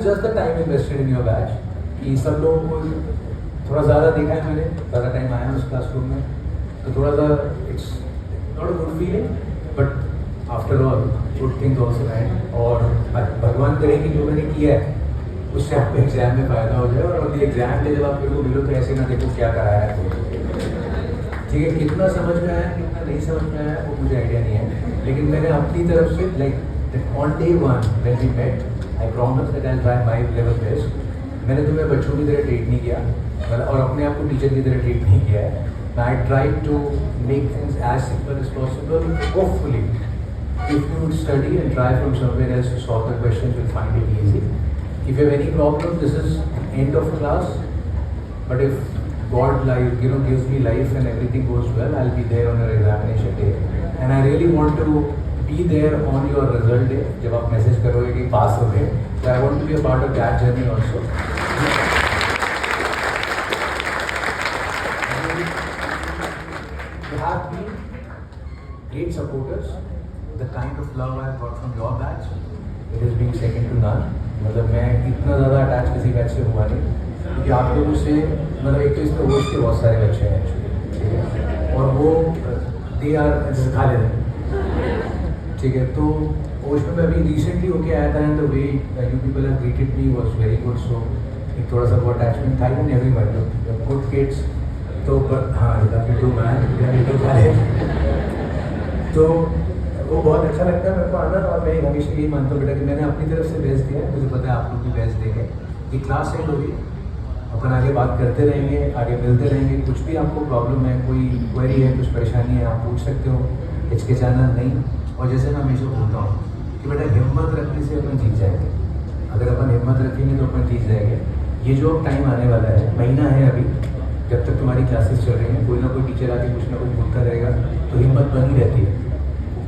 Is just the time invested in your batch कि सब लोगों को थोड़ा ज़्यादा देखा है मैंने, ज़्यादा टाइम आया उस क्लासरूम में, तो थोड़ा सा it's not a good feeling, but after all good things also and, और भगवान करे कि जो मैंने किया है उससे आपको एग्जाम में फ़ायदा हो जाए, और अपने एग्जाम में जब आप मेरे को मिलो तो ऐसे ना देखो क्या कराया है, ठीक है। कितना समझ में आया कितना नहीं समझ में आया वो मुझे आइडिया नहीं है, लेकिन मैंने अपनी तरफ से like on day one when we met I promise that I will try my level best. मैंने तुम्हें बच्चों की तरह ट्रीट नहीं किया और अपने आप को टीचर की तरह ट्रीट नहीं किया है। I try to make things as simple as possible. Hopefully if you would study and try from somewhere else to solve the questions, you'll find it easy. If you have any problem, this is end of class. But if God, like gives me life and everything goes well, I'll be there on your examination day. And I really want to be there on your result day. जब आप message करोगे कि पास हो गए, so I want to be a part of that journey also. You have been great supporters. The kind of love I got from your batch, it has been second to none. मतलब मैं इतना ज़्यादा attach किसी batch से हुआ नहीं, क्योंकि आप लोगों से मतलब एक तो इसमें ओश के बहुत सारे बच्चे हैं एक्चुअली, ठीक है, और वो दे आर खा लेते, ठीक है। तो ओश में मैं अभी रिसेंटली होके आया था, and the way you people have greeted me was very good, so एक थोड़ा सा वो अटैचमेंट था ही नहीं अभी मतलब गुड किड्स। तो हाँ टू मैन तो वो बहुत अच्छा लगता है मेरे को आना, और मैं हमेशा यही मानता हूँ बेटा कि मैंने अपनी तरफ से बेस्ट दिया है, मुझे पता है आप लोग भी बेस्ट देंगे। ये क्लास एंड होगी, अपन आगे बात करते रहेंगे, आगे मिलते रहेंगे। कुछ भी आपको प्रॉब्लम है, कोई क्वेरी है, कुछ परेशानी है, आप पूछ सकते हो, हिचकिचाना नहीं। और जैसे मैं हमेशा बोलता हूँ कि बेटा हिम्मत रखने से अपन जीत जाएंगे, अगर अपन हिम्मत रखेंगे तो अपन जीत जाएंगे। ये जो टाइम आने वाला है, महीना है अभी, जब तक तुम्हारी क्लासेस चल रही हैं, कोई ना कोई टीचर आके कुछ ना कुछ बोलता रहेगा, तो हिम्मत बनी रहती है।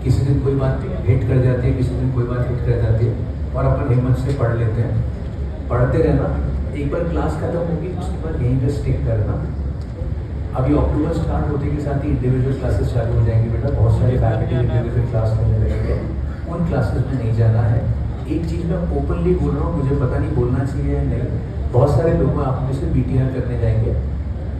किसी दिन कोई बात हिट कर जाती है, किसी दिन कोई बात हिट कर जाती है, और अपन हिम्मत से पढ़ लेते हैं। पढ़ते रहना, एक बार क्लास खत्म होगी उसके बाद यहीं पर स्टिक करना। अभी अक्टूबर स्टार्ट होते के साथ ही इंडिविजुअल क्लासेस चालू हो जाएंगी बेटा, बहुत सारे फैकल्टी इंडिविजुअल क्लास लेने लगेंगे, उन क्लासेस में नहीं जाना है। एक चीज़ मैं ओपनली बोल रहा हूँ, मुझे पता नहीं बोलना चाहिए या नहीं, बहुत सारे लोग आप में से BTR करने जाएंगे,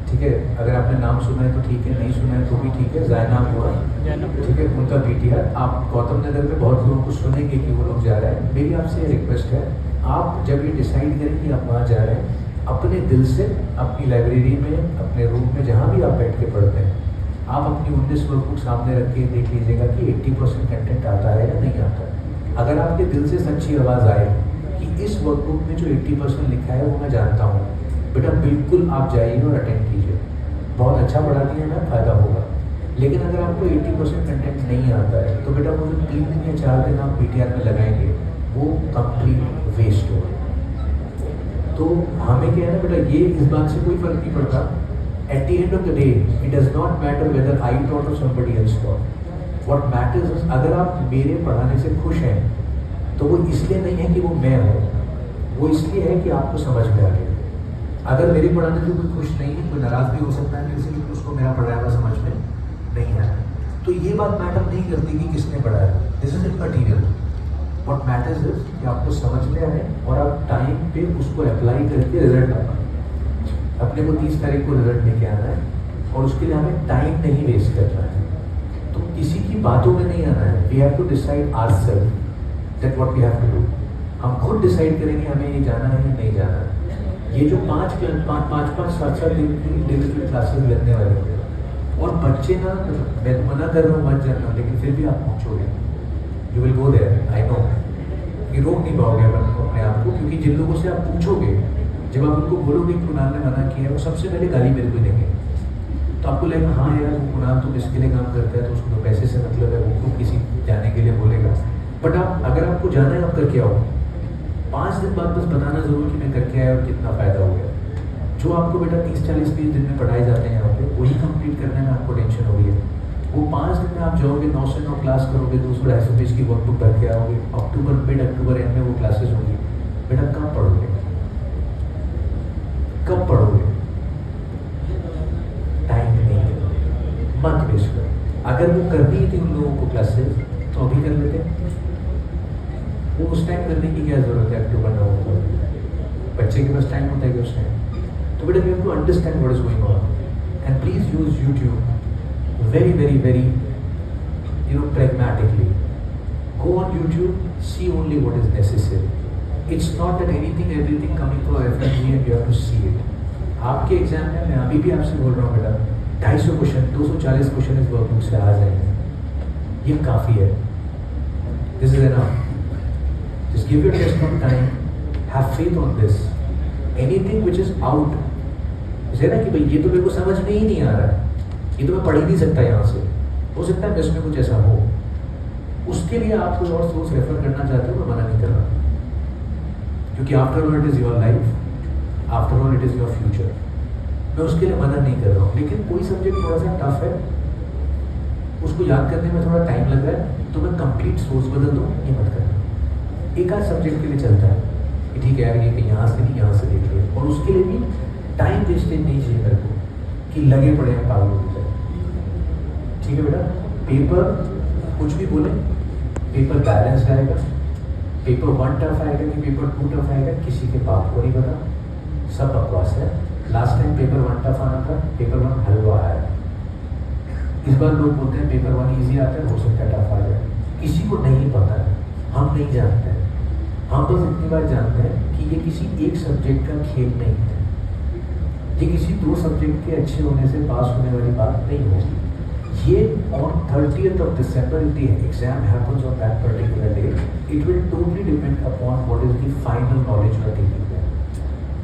ठीक है। अगर आपने नाम सुना है तो ठीक है, नहीं सुना है तो भी ठीक है। ज़ायनाम हुआ, ठीक है, उनका BTR। आप गौतम नगर में बहुत लोगों को सुनेंगे कि वो लोग जा रहे हैं। मेरी आपसे रिक्वेस्ट है, आप जब ये डिसाइड करें कि आप वहाँ जा रहे हैं, अपने दिल से अपनी लाइब्रेरी में, अपने रूम में, जहाँ भी आप बैठ के पढ़ते हैं, आप अपनी 19 वर्कबुक सामने रख के देख लीजिएगा कि 80% कंटेंट आता है या नहीं आता है। अगर आपके दिल से सच्ची आवाज़ आए कि इस वर्कबुक में जो 80% लिखा है वो मैं जानता हूँ, बेटा बिल्कुल आप जाइए और अटेंड कीजिए। बहुत अच्छा पढ़ाती है ना, फ़ायदा होगा। लेकिन अगर आपको 80% कंटेंट नहीं आता है तो बेटा वो जो 3 दिन या 4 दिन आप BTR में लगाएंगे वो कंप्लीट वेस्ट होगा। तो हमें क्या है ना बेटा, ये इस बात से कोई फर्क नहीं पड़ता। At the end of the day it does not matter whether I taught और somebody else taught. What matters is अगर आप मेरे पढ़ाने से खुश हैं तो वो इसलिए नहीं है कि वो मैं हूँ, वो इसलिए है कि आपको समझ में आ गया। अगर मेरे पढ़ाने से कोई खुश नहीं है, कोई नाराज़ भी हो सकता है मेरे से कि उसको मेरा पढ़ाया हुआ समझ में नहीं आया, तो ये बात मैटर नहीं करती कि किसने पढ़ाया। This is immaterial. What matters is कि आपको समझ में आए और आप टाइम पे उसको अप्लाई करके रिजल्ट लाना। अपने को 30 तारीख को रिजल्ट लेके आना है, और उसके लिए हमें टाइम नहीं वेस्ट करना है। तो किसी की बातों में नहीं आना है। We have to decide ourselves that what we have to do. हम खुद डिसाइड करेंगे हमें ये जाना है या नहीं जाना है। ये जो 5-5 7 दिन की इंडिविजुअल क्लासेस लगने वाले हैं, और बच्चे ना, मैं तो मना कर रहा हूँ मत जाना, लेकिन फिर भी आप पहुँचोगे, you will go there. I know कि रोक नहीं पाओगे अपने आप को, क्योंकि जिन लोगों से आप पूछोगे, जब आप उनको बोलोगे कि कुणाल ने मना किया है, वो सबसे पहले गाली मेरे को देंगे। तो आपको लगेगा हाँ यार वो कुणाल तो इसके लिए काम करता है, तो उसको तो पैसे से मतलब है, वो क्यों किसी जाने के लिए बोलेगा। बट आप अगर आपको जाना है आप करके आओ। 5 दिन बाद बस बताना ज़रूर कि मैं करके आया और कितना फ़ायदा हो गया। जो आपको बेटा 30-40 दिन में पढ़ाए जाते हैं यहाँ पे, वही कंप्लीट करने में आपको टेंशन हो रही है। वो 5 दिन में आप जाओगे, 9 से 9 क्लास करोगे, 200-250 पेज की वर्कबुक भर के आओगे। मिड अक्टूबर एंड में वो क्लासेस होंगी। बेटा कब पढ़ोगे, कब पढ़ोगे? टाइम नहीं है, मत वेस्ट करो। अगर वो करनी थी उन लोगों को क्लासेस तो अभी कर लेते, वो उस टाइम करने की क्या जरूरत है अक्टूबर नवंबर। बच्चे के पास टाइम होता है कि उस टाइम, तो बेटा you have to understand what is going on and please use YouTube very very very pragmatically. Go on YouTube, see only what is necessary. It's not that anything, everything coming from FMG and you have to see it. आपके exam में मैं अभी भी आपसे बोल रहा हूँ बेटा, 250 क्वेश्चन, 240 क्वेश्चन इस वर्कबुक से आ जाएंगे, ये काफ़ी है. This is enough. Just give your test on time. Have faith on this. Anything which is out, जैसे ना कि भाई ये तो मेरे को समझ में ही नहीं आ रहा है, ये तो मैं पढ़ ही नहीं सकता यहाँ से, हो सकता है इसमें कुछ ऐसा हो, उसके लिए आप कोई और सोर्स रेफर करना चाहते हो, मैं मना नहीं कर रहा, क्योंकि after all it is your life, after all it is your future. मैं उसके लिए मना नहीं कर रहा हूँ. लेकिन कोई सब्जेक्ट थोड़ा सा टफ है, उसको याद करने में थोड़ा टाइम लग रहा है, तो मैं कंप्लीट सोर्स बदल दूँ, ये मत करना. एक आध सब्जेक्ट के लिए चलता है कि ठीक है यार ये कि यहाँ से नहीं यहाँ से देख लिया, और उसके लिए भी टाइम वेस्टेज नहीं चाहिए मेरे को कि लगे पड़े हैं पागल हो जाए. ठीक है बेटा, पेपर कुछ भी बोले, पेपर बैलेंस आएगा, पेपर 1 टफ आएगा कि पेपर 2 टफ आएगा, किसी के बाप को नहीं पता, सब बकवास है. लास्ट टाइम पेपर 1 टफ आना था, पेपर 1 हलवा आया. इस बार लोग बोलते हैं पेपर 1 ईजी आता है, हो सकता है टफ आ जाए. किसी को नहीं पता है, हम नहीं जानते हैं. हम बस इतनी बार जानते हैं कि ये किसी एक सब्जेक्ट का खेल नहीं है, ये किसी 2 सब्जेक्ट के अच्छे होने से पास होने वाली बात नहीं होगी. ये on 30th of December, if the exam happens on that particular day, it will totally depend upon what is the final knowledge you are taking there.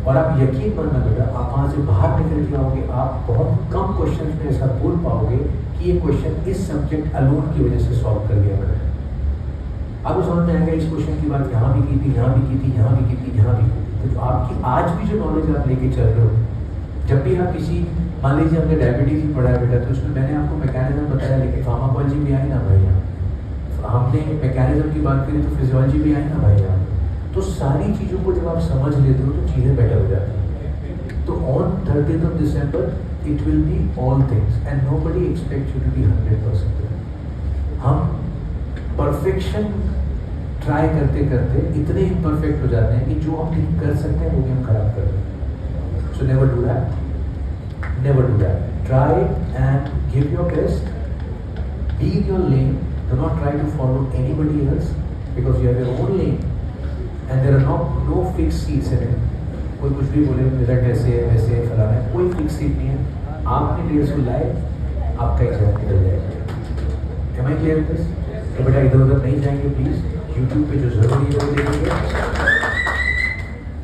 और आप यकीन मानना बेटा, आप वहाँ से बाहर निकल के आओगे, आप बहुत कम क्वेश्चन में ऐसा बोल पाओगे कि ये क्वेश्चन इस सब्जेक्ट अलोन की वजह से सॉल्व कर लिया मैंने. आपको समझ में आएगा इस क्वेश्चन की बात यहाँ भी की थी, यहाँ भी की थी, यहाँ भी की थी, यहाँ भी की थी. तो आपकी आज भी जो नॉलेज आप लेके चल रहे हो, जब भी आप किसी, मान लीजिए हमने डायबिटीज़ ही पढ़ा है बेटा, तो उसमें मैंने आपको मैकेनिज्म बताया, लेकिन फार्माकोलॉजी भी आई ना भाई यहाँ. हमने मैकेनिज्म की बात करी तो फिजियोलॉजी भी आई ना भाई यहाँ. तो सारी चीज़ों को जब आप समझ लेते हो तो चीज़ें बेटर हो जाती हैं. तो on 30th of December it will be all things and nobody expect you to be 100%. हम परफेक्शन ट्राई करते करते इतने इम्परफेक्ट हो जाते हैं कि जो हम ठीक कर सकते हैं वो भी हम खराब कर देते हैं. So never do that. Never do that. Try and give your best. Be in your lane. Do not try to follow anybody else because you have your own lane and there are no fixed seats in it. कोई कुछ भी बोले result ऐसे है वैसे है फलाना है, कोई फिक्स सीट नहीं है. आपने 150 लाए, आपका एग्जाम निकल जाएगा. Am I clear with this? तो बेटा इधर उधर नहीं जाएंगे प्लीज. YouTube पे जो जरूरी है वो देखेंगे.